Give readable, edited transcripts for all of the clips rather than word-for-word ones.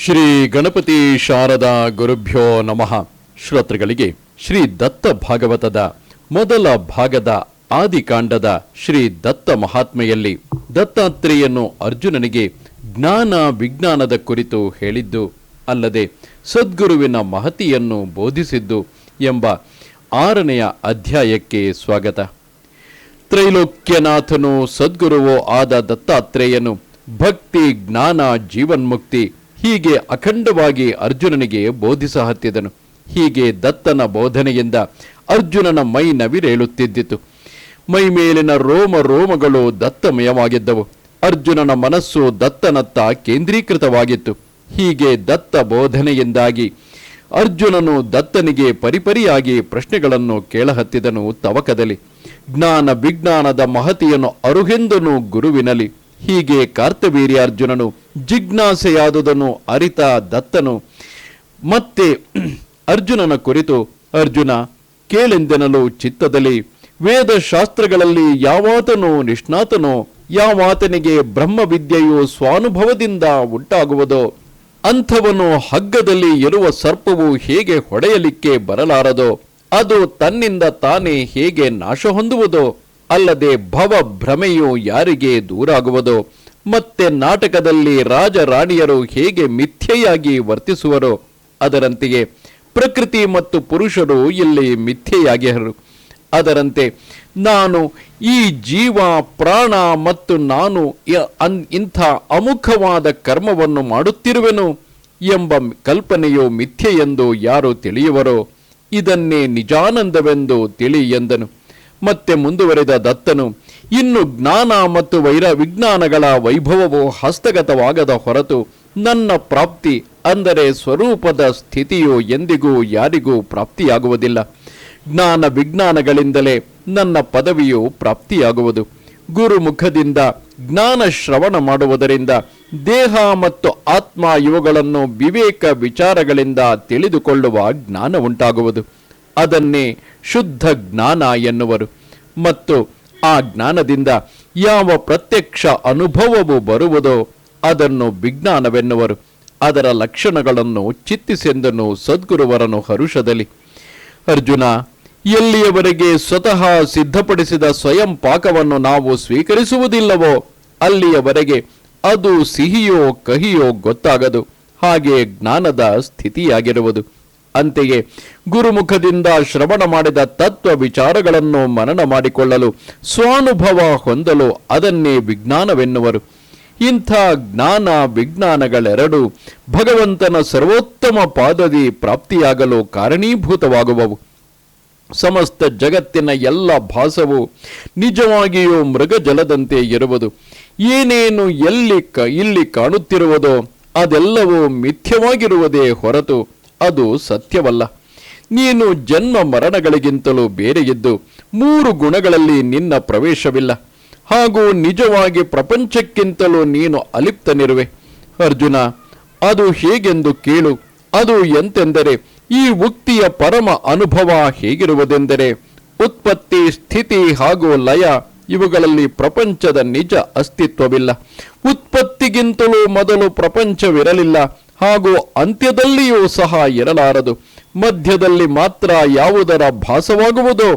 ಶ್ರೀ ಗಣಪತಿ ಶಾರದಾ ಗುರುಭ್ಯೋ ನಮಃ. ಶ್ರೋತೃಗಳಿಗೆ ಶ್ರೀ ದತ್ತ ಭಾಗವತದ ಮೊದಲ ಭಾಗದ ಆದಿಕಾಂಡದ ಶ್ರೀ ದತ್ತ ಮಹಾತ್ಮೆಯಲ್ಲಿ ದತ್ತಾತ್ರೇಯನು ಅರ್ಜುನನಿಗೆ ಜ್ಞಾನ ವಿಜ್ಞಾನದ ಕುರಿತು ಹೇಳಿದ್ದು ಅಲ್ಲದೆ ಸದ್ಗುರುವಿನ ಮಹತಿಯನ್ನು ಬೋಧಿಸಿದ್ದು ಎಂಬ 6ನೆಯ ಅಧ್ಯಾಯಕ್ಕೆ ಸ್ವಾಗತ. ತ್ರೈಲೋಕ್ಯನಾಥನು ಸದ್ಗುರುವೋ ಆದ ದತ್ತಾತ್ರೇಯನು ಭಕ್ತಿ ಜ್ಞಾನ ಜೀವನ್ಮುಕ್ತಿ ಹೀಗೆ ಅಖಂಡವಾಗಿ ಅರ್ಜುನನಿಗೆ ಬೋಧಿಸಹತ್ತಿದನು. ಹೀಗೆ ದತ್ತನ ಬೋಧನೆಯಿಂದ ಅರ್ಜುನನ ಮೈ ನವಿರೇಳುತ್ತಿದ್ದಿತು. ಮೈ ಮೇಲಿನ ರೋಮ ರೋಮಗಳು ದತ್ತಮಯವಾಗಿದ್ದವು. ಅರ್ಜುನನ ಮನಸ್ಸು ದತ್ತನತ್ತ ಕೇಂದ್ರೀಕೃತವಾಗಿತ್ತು. ಹೀಗೆ ದತ್ತ ಬೋಧನೆಯಿಂದಾಗಿ ಅರ್ಜುನನು ದತ್ತನಿಗೆ ಪರಿಪರಿಯಾಗಿ ಪ್ರಶ್ನೆಗಳನ್ನು ಕೇಳಹತ್ತಿದನು. ತವಕದಲ್ಲಿ ಜ್ಞಾನ ವಿಜ್ಞಾನದ ಮಹತಿಯನ್ನು ಅರುಹೆಂದನು ಗುರುವಿನಲಿ. ಹೀಗೆ ಕಾರ್ತವೀರ್ಯಾರ್ಜುನನು ಜಿಜ್ಞಾಸೆಯಾದುದನ್ನು ಅರಿತ ದತ್ತನು ಮತ್ತೆ ಅರ್ಜುನನ ಕುರಿತು, ಅರ್ಜುನ ಕೇಳೆಂದೆನಲು ಚಿತ್ತದಲ್ಲಿ ವೇದಶಾಸ್ತ್ರಗಳಲ್ಲಿ ಯಾವಾತನೋ ನಿಷ್ಣಾತನೋ, ಯಾವಾತನಿಗೆ ಬ್ರಹ್ಮವಿದ್ಯೆಯು ಸ್ವಾನುಭವದಿಂದ ಉಂಟಾಗುವುದೋ ಅಂಥವನು ಹಗ್ಗದಲ್ಲಿ ಇರುವ ಸರ್ಪವು ಹೇಗೆ ಹೊಡೆಯಲಿಕ್ಕೆ ಬರಲಾರದೋ, ಅದು ತನ್ನಿಂದ ತಾನೇ ಹೇಗೆ ನಾಶ ಹೊಂದುವುದೋ, ಅಲ್ಲದೆ ಭವ ಭ್ರಮೆಯು ಯಾರಿಗೆ ದೂರಾಗುವುದೋ, ಮತ್ತೆ ನಾಟಕದಲ್ಲಿ ರಾಜರಾಣಿಯರು ಹೇಗೆ ಮಿಥ್ಯೆಯಾಗಿ ವರ್ತಿಸುವರೋ ಅದರಂತೆಯೇ ಪ್ರಕೃತಿ ಮತ್ತು ಪುರುಷರು ಇಲ್ಲಿ ಮಿಥ್ಯೆಯಾಗಿಹರು. ಅದರಂತೆ ನಾನು ಈ ಜೀವ ಪ್ರಾಣ ಮತ್ತು ನಾನು ಇಂಥ ಅಮುಖವಾದ ಕರ್ಮವನ್ನು ಮಾಡುತ್ತಿರುವೆನು ಎಂಬ ಕಲ್ಪನೆಯು ಮಿಥ್ಯೆಯೆಂದು ಯಾರು ತಿಳಿಯುವರೋ ಇದನ್ನೇ ನಿಜಾನಂದವೆಂದು ತಿಳಿ ಎಂದನು. ಮತ್ತೆ ಮುಂದುವರೆದ ದತ್ತನು, ಇನ್ನು ಜ್ಞಾನ ಮತ್ತು ವಿಜ್ಞಾನಗಳ ವೈಭವವು ಹಸ್ತಗತವಾಗದ ಹೊರತು ನನ್ನ ಪ್ರಾಪ್ತಿ ಅಂದರೆ ಸ್ವರೂಪದ ಸ್ಥಿತಿಯು ಎಂದಿಗೂ ಯಾರಿಗೂ ಪ್ರಾಪ್ತಿಯಾಗುವುದಿಲ್ಲ. ಜ್ಞಾನ ವಿಜ್ಞಾನಗಳಿಂದಲೇ ನನ್ನ ಪದವಿಯು ಪ್ರಾಪ್ತಿಯಾಗುವುದು. ಗುರುಮುಖದಿಂದ ಜ್ಞಾನ ಶ್ರವಣ ಮಾಡುವುದರಿಂದ ದೇಹ ಮತ್ತು ಆತ್ಮ ಇವುಗಳನ್ನು ವಿವೇಕ ವಿಚಾರಗಳಿಂದ ತಿಳಿದುಕೊಳ್ಳುವ ಜ್ಞಾನ ಉಂಟಾಗುವುದು. ಅದನ್ನೇ ಶುದ್ಧ ಜ್ಞಾನ ಎನ್ನುವರು. ಮತ್ತು ಆ ಜ್ಞಾನದಿಂದ ಯಾವ ಪ್ರತ್ಯಕ್ಷ ಅನುಭವವು ಬರುವುದೋ ಅದನ್ನು ವಿಜ್ಞಾನವೆನ್ನುವರು. ಅದರ ಲಕ್ಷಣಗಳನ್ನು ಚಿತ್ತಿಸೆಂದನು ಸದ್ಗುರುವರನು ಹರುಷದಲ್ಲಿ. ಅರ್ಜುನ, ಎಲ್ಲಿಯವರೆಗೆ ಸ್ವತಃ ಸಿದ್ಧಪಡಿಸಿದ ಸ್ವಯಂ ಪಾಕವನ್ನು ನಾವು ಸ್ವೀಕರಿಸುವುದಿಲ್ಲವೋ ಅಲ್ಲಿಯವರೆಗೆ ಅದು ಸಿಹಿಯೋ ಕಹಿಯೋ ಗೊತ್ತಾಗದು. ಹಾಗೆ ಜ್ಞಾನದ ಸ್ಥಿತಿಯಾಗಿರುವುದು. ಅಂತೆಯೇ ಗುರುಮುಖದಿಂದ ಶ್ರವಣ ಮಾಡಿದ ತತ್ವ ವಿಚಾರಗಳನ್ನು ಮನನ ಮಾಡಿಕೊಳ್ಳಲು ಸ್ವಾನುಭವ ಹೊಂದಲು ಅದನ್ನೇ ವಿಜ್ಞಾನವೆನ್ನುವರು. ಇಂಥ ಜ್ಞಾನ ವಿಜ್ಞಾನಗಳೆರಡೂ ಭಗವಂತನ ಸರ್ವೋತ್ತಮ ಪಾದದಿ ಪ್ರಾಪ್ತಿಯಾಗಲು ಕಾರಣೀಭೂತವಾಗುವವು. ಸಮಸ್ತ ಜಗತ್ತಿನ ಎಲ್ಲ ಭಾಸವು ನಿಜವಾಗಿಯೂ ಮೃಗಜಲದಂತೆ ಇರುವುದು. ಏನೇನು ಇಲ್ಲಿ ಕಾಣುತ್ತಿರುವುದೋ ಅದೆಲ್ಲವೂ ಮಿಥ್ಯವಾಗಿರುವುದೇ ಹೊರತು ಅದು ಸತ್ಯವಲ್ಲ. ನೀನು ಜನ್ಮ ಮರಣಗಳಿಗಿಂತಲೂ ಬೇರೆಯಿದ್ದು 3 ಗುಣಗಳಲ್ಲಿ ನಿನ್ನ ಪ್ರವೇಶವಿಲ್ಲ. ಹಾಗೂ ನಿಜವಾಗಿ ಪ್ರಪಂಚಕ್ಕಿಂತಲೂ ನೀನು ಅಲಿಪ್ತನಿರುವೆ. ಅರ್ಜುನ, ಅದು ಹೇಗೆಂದು ಕೇಳು. ಅದು ಎಂತೆಂದರೆ, ಈ ಉಕ್ತಿಯ ಪರಮ ಅನುಭವ ಹೇಗಿರುವುದೆಂದರೆ, ಉತ್ಪತ್ತಿ ಸ್ಥಿತಿ ಹಾಗೂ ಲಯ ಇವುಗಳಲ್ಲಿ ಪ್ರಪಂಚದ ನಿಜ ಅಸ್ತಿತ್ವವಿಲ್ಲ. ಉತ್ಪತ್ತಿಗಿಂತಲೂ ಮೊದಲು ಪ್ರಪಂಚವಿರಲಿಲ್ಲ, ಹಾಗೂ ಅಂತ್ಯದಲ್ಲಿಯೂ ಸಹ ಇರಲಾರದು. ಮಧ್ಯದಲ್ಲಿ ಮಾತ್ರ ಯಾವುದರ ಭಾಸವಾಗುವುದೋ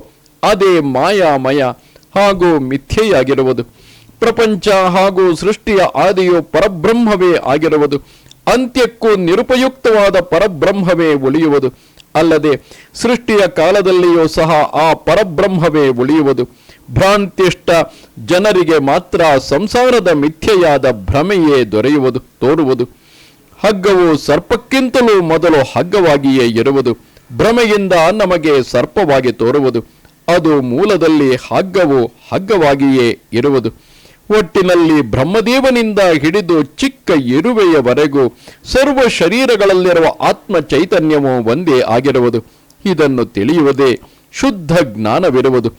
ಅದೇ ಮಾಯಾಮಯ ಹಾಗೂ ಮಿಥ್ಯೆಯಾಗಿರುವುದು. ಪ್ರಪಂಚ ಹಾಗೂ ಸೃಷ್ಟಿಯ ಆದಿಯು ಪರಬ್ರಹ್ಮವೇ ಆಗಿರುವುದು. ಅಂತ್ಯಕ್ಕೂ ನಿರುಪಯುಕ್ತವಾದ ಪರಬ್ರಹ್ಮವೇ ಉಳಿಯುವುದು. ಅಲ್ಲದೆ ಸೃಷ್ಟಿಯ ಕಾಲದಲ್ಲಿಯೂ ಸಹ ಆ ಪರಬ್ರಹ್ಮವೇ ಉಳಿಯುವುದು. ಭ್ರಾಂತಿಷ್ಟ ಜನರಿಗೆ ಮಾತ್ರ ಸಂಸಾರದ ಮಿಥ್ಯೆಯಾದ ಭ್ರಮೆಯೇ ತೋರುವುದು. ಹಗ್ಗವು ಸರ್ಪಕ್ಕಿಂತಲೂ ಮೊದಲು ಹಗ್ಗವಾಗಿಯೇ ಇರುವುದು. ಭ್ರಮೆಯಿಂದ ನಮಗೆ ಸರ್ಪವಾಗಿ ತೋರುವುದು. ಅದು ಮೂಲದಲ್ಲಿ ಹಗ್ಗವು ಹಗ್ಗವಾಗಿಯೇ ಇರುವುದು. ಒಟ್ಟಿನಲ್ಲಿ ಬ್ರಹ್ಮದೇವನಿಂದ ಹಿಡಿದು ಚಿಕ್ಕ ಇರುವೆಯವರೆಗೂ ಸರ್ವ ಶರೀರಗಳಲ್ಲಿರುವ ಆತ್ಮ ಚೈತನ್ಯವು ಒಂದೇ ಆಗಿರುವುದು. ಇದನ್ನು ತಿಳಿಯುವುದೇ ಶುದ್ಧ ಜ್ಞಾನವಿರುವುದು.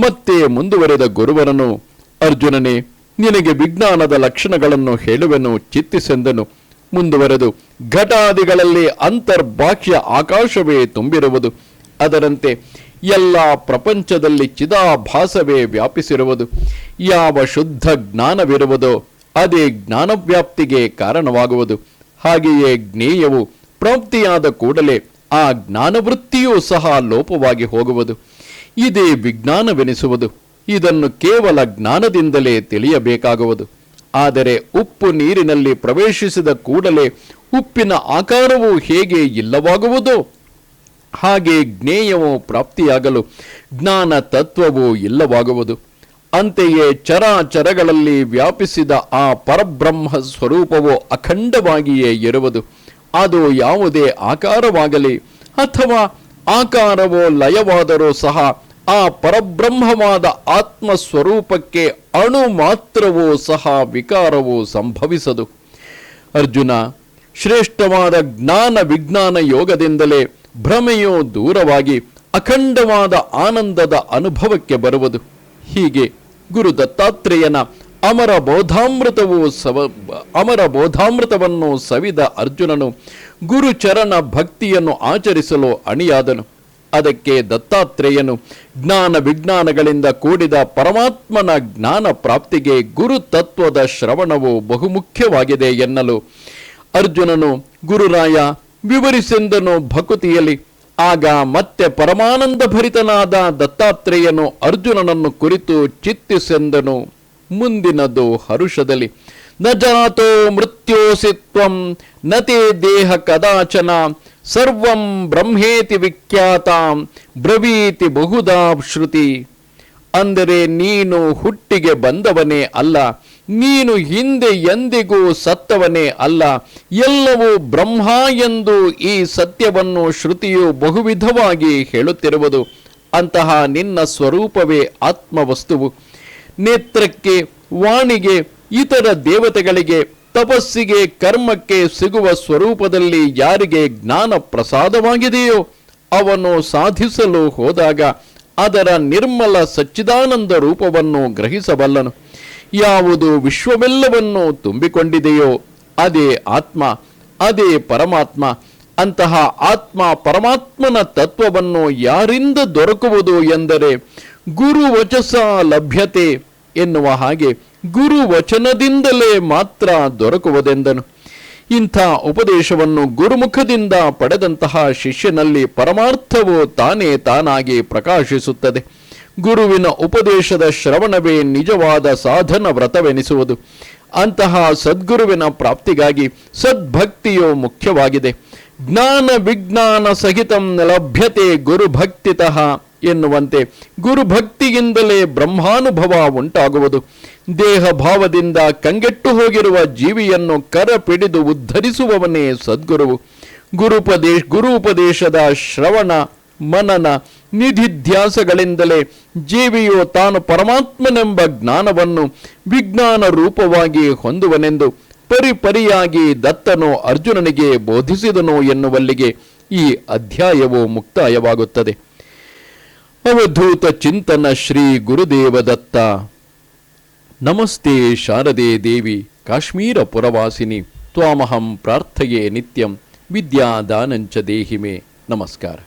ಮತ್ತೆ ಮುಂದುವರೆದ ಗುರುವರನು, ಅರ್ಜುನನೇ, ನಿನಗೆ ವಿಜ್ಞಾನದ ಲಕ್ಷಣಗಳನ್ನು ಹೇಳುವೆನು, ಚಿತ್ತಿಸೆಂದನು. ಮುಂದುವರೆದು, ಘಟಾದಿಗಳಲ್ಲಿ ಅಂತರ್ಬಾಹ್ಯ ಆಕಾಶವೇ ತುಂಬಿರುವುದು. ಅದರಂತೆ ಎಲ್ಲ ಪ್ರಪಂಚದಲ್ಲಿ ಚಿದಾಭಾಸವೇ ವ್ಯಾಪಿಸಿರುವುದು. ಯಾವ ಶುದ್ಧ ಜ್ಞಾನವಿರುವುದೋ ಅದೇ ಜ್ಞಾನವ್ಯಾಪ್ತಿಗೆ ಕಾರಣವಾಗುವುದು. ಹಾಗೆಯೇ ಜ್ಞೇಯವು ಪ್ರಾಪ್ತಿಯಾದ ಕೂಡಲೇ ಆ ಜ್ಞಾನವೃತ್ತಿಯೂ ಸಹ ಲೋಪವಾಗಿ ಹೋಗುವುದು. ಇದೇ ವಿಜ್ಞಾನವೆನಿಸುವುದು. ಇದನ್ನು ಕೇವಲ ಜ್ಞಾನದಿಂದಲೇ ತಿಳಿಯಬೇಕಾಗುವುದು. ಆದರೆ ಉಪ್ಪು ನೀರಿನಲ್ಲಿ ಪ್ರವೇಶಿಸಿದ ಕೂಡಲೇ ಉಪ್ಪಿನ ಆಕಾರವು ಹೇಗೆ ಇಲ್ಲವಾಗುವುದೋ ಹಾಗೆ ಜ್ಞೇಯವು ಪ್ರಾಪ್ತಿಯಾಗಲು ಜ್ಞಾನ ತತ್ವವು ಇಲ್ಲವಾಗುವುದು. ಅಂತೆಯೇ ಚರಾಚರಗಳಲ್ಲಿ ವ್ಯಾಪಿಸಿದ ಆ ಪರಬ್ರಹ್ಮ ಸ್ವರೂಪವು ಅಖಂಡವಾಗಿಯೇ ಇರುವುದು. ಅದು ಯಾವುದೇ ಆಕಾರವಾಗಲಿ ಅಥವಾ ಆಕಾರವೋ ಲಯವಾದರೂ ಸಹ ಆ ಪರಬ್ರಹ್ಮವಾದ ಆತ್ಮಸ್ವರೂಪಕ್ಕೆ ಅಣು ಮಾತ್ರವೂ ಸಹ ವಿಕಾರವು ಸಂಭವಿಸದು. ಅರ್ಜುನ, ಶ್ರೇಷ್ಠವಾದ ಜ್ಞಾನ ವಿಜ್ಞಾನ ಯೋಗದಿಂದಲೇ ಭ್ರಮೆಯು ದೂರವಾಗಿ ಅಖಂಡವಾದ ಆನಂದದ ಅನುಭವಕ್ಕೆ ಬರುವುದು. ಹೀಗೆ ಗುರು ದತ್ತಾತ್ರೇಯನ ಅಮರ ಬೋಧಾಮೃತವನ್ನು ಸವಿದ ಅರ್ಜುನನು ಗುರುಚರಣ ಭಕ್ತಿಯನ್ನು ಆಚರಿಸಲು ಅಣಿಯಾದನು. ಅದಕ್ಕೆ ದತ್ತಾತ್ರೇಯನು ಜ್ಞಾನ ವಿಜ್ಞಾನಗಳಿಂದ ಕೂಡಿದ ಪರಮಾತ್ಮನ ಜ್ಞಾನ ಪ್ರಾಪ್ತಿಗೆ ಗುರು ತತ್ವದ ಶ್ರವಣವು ಬಹುಮುಖ್ಯವಾಗಿದೆ ಎನ್ನಲು ಅರ್ಜುನನು ಗುರುರಾಯ ವಿವರಿಸೆಂದನು ಭಕುತಿಯಲ್ಲಿ. ಆಗ ಮತ್ತೆ ಪರಮಾನಂದ ಭರಿತನಾದ ದತ್ತಾತ್ರೇಯನು ಅರ್ಜುನನನ್ನು ಕುರಿತು ಚಿತ್ತಿಸೆಂದನು ಮುಂದಿನದು ಹರುಷದಲ್ಲಿ. ನ ಜಾತೋ ಮೃತ್ಯೋಸಿ ತ್ವಂ ನತೇ ದೇಹ ಕದಾಚನ ಸರ್ವಂ ಬ್ರಹ್ಮೇತಿ ವಿಖ್ಯಾತಾಂ ಬ್ರವೀತಿ ಬಹುಧಾ ಶ್ರುತಿ. ಅಂದರೆ ನೀನು ಹುಟ್ಟಿಗೆ ಬಂದವನೇ ಅಲ್ಲ, ನೀನು ಹಿಂದೆ ಎಂದಿಗೂ ಸತ್ತವನೇ ಅಲ್ಲ, ಎಲ್ಲವೂ ಬ್ರಹ್ಮ ಎಂದು ಈ ಸತ್ಯವನ್ನು ಶ್ರುತಿಯು ಬಹುವಿಧವಾಗಿ ಹೇಳುತ್ತಿರುವುದು. ಅಂತಹ ನಿನ್ನ ಸ್ವರೂಪವೇ ಆತ್ಮವಸ್ತುವು. ನೇತ್ರಕ್ಕೆ, ವಾಣಿಗೆ, ಇತರ ದೇವತೆಗಳಿಗೆ, ತಪಸ್ಸಿಗೆ, ಕರ್ಮಕ್ಕೆ ಸಿಗುವ ಸ್ವರೂಪದಲ್ಲಿ ಯಾರಿಗೆ ಜ್ಞಾನ ಪ್ರಸಾದವಾಗಿದೆಯೋ ಅವನು ಸಾಧಿಸಲು ಹೋದಾಗ ಅದರ ನಿರ್ಮಲ ಸಚ್ಚಿದಾನಂದ ರೂಪವನ್ನು ಗ್ರಹಿಸಬಲ್ಲನು. ಯಾವುದು ವಿಶ್ವವೆಲ್ಲವನ್ನು ತುಂಬಿಕೊಂಡಿದೆಯೋ ಅದೇ ಆತ್ಮ, ಅದೇ ಪರಮಾತ್ಮ. ಅಂತಹ ಆತ್ಮ ಪರಮಾತ್ಮನ ತತ್ವವನ್ನು ಯಾರಿಂದ ದೊರಕುವುದು ಎಂದರೆ ಗುರುವಚಸ ಲಭ್ಯತೆ ಎನ್ನುವ ಹಾಗೆ ಗುರುವಚನದಿಂದಲೇ ಮಾತ್ರ ದೊರಕುವುದೆಂದನು. ಇಂಥ ಉಪದೇಶವನ್ನು ಗುರುಮುಖದಿಂದ ಪಡೆದಂತಹ ಶಿಷ್ಯನಲ್ಲಿ ಪರಮಾರ್ಥವು ತಾನೇ ತಾನಾಗಿ ಪ್ರಕಾಶಿಸುತ್ತದೆ. ಗುರುವಿನ ಉಪದೇಶದ ಶ್ರವಣವೇ ನಿಜವಾದ ಸಾಧನ ವ್ರತವೆನಿಸುವುದು. ಅಂತಹ ಸದ್ಗುರುವಿನ ಪ್ರಾಪ್ತಿಗಾಗಿ ಸದ್ಭಕ್ತಿಯು ಮುಖ್ಯವಾಗಿದೆ. ಜ್ಞಾನ ವಿಜ್ಞಾನ ಸಹಿತಂ ಲಭ್ಯತೆ ಗುರುಭಕ್ತಿತಃ ಎನ್ನುವಂತೆ ಗುರುಭಕ್ತಿಯಿಂದಲೇ ಬ್ರಹ್ಮಾನುಭವ ಉಂಟಾಗುವುದು. ದೇಹ ಭಾವದಿಂದ ಕಂಗೆಟ್ಟು ಹೋಗಿರುವ ಜೀವಿಯನ್ನು ಕರಪಿಡಿದು ಉದ್ಧರಿಸುವವನೇ ಸದ್ಗುರುವು. ಗುರುಪದೇಶದ ಶ್ರವಣ ಮನನ ನಿಧಿಧ್ಯಾಸಗಳಿಂದಲೇ ಜೀವಿಯು ತಾನು ಪರಮಾತ್ಮನೆಂಬ ಜ್ಞಾನವನ್ನು ವಿಜ್ಞಾನ ರೂಪವಾಗಿ ಹೊಂದುವನೆಂದು ಪರಿಪರಿಯಾಗಿ ದತ್ತನು ಅರ್ಜುನನಿಗೆ ಬೋಧಿಸಿದನು ಎನ್ನುವಲ್ಲಿಗೆ ಈ ಅಧ್ಯಾಯವು ಮುಕ್ತಾಯವಾಗುತ್ತದೆ. ಅವಧೂತ ಚಿಂತನ ಶ್ರೀ ಗುರುದೇವ ದತ್ತ. ನಮಸ್ತೆ ಶಾರದೆ ದೇವಿ ಕಾಶ್ಮೀರ ಪುರವಾಸಿನಿ ತ್ವಾಮಹಂ ಪ್ರಾರ್ಥಯೇ ನಿತ್ಯಂ ವಿದ್ಯಾದಾನಂಚ ದೇಹಿಮೆ. ನಮಸ್ಕಾರ.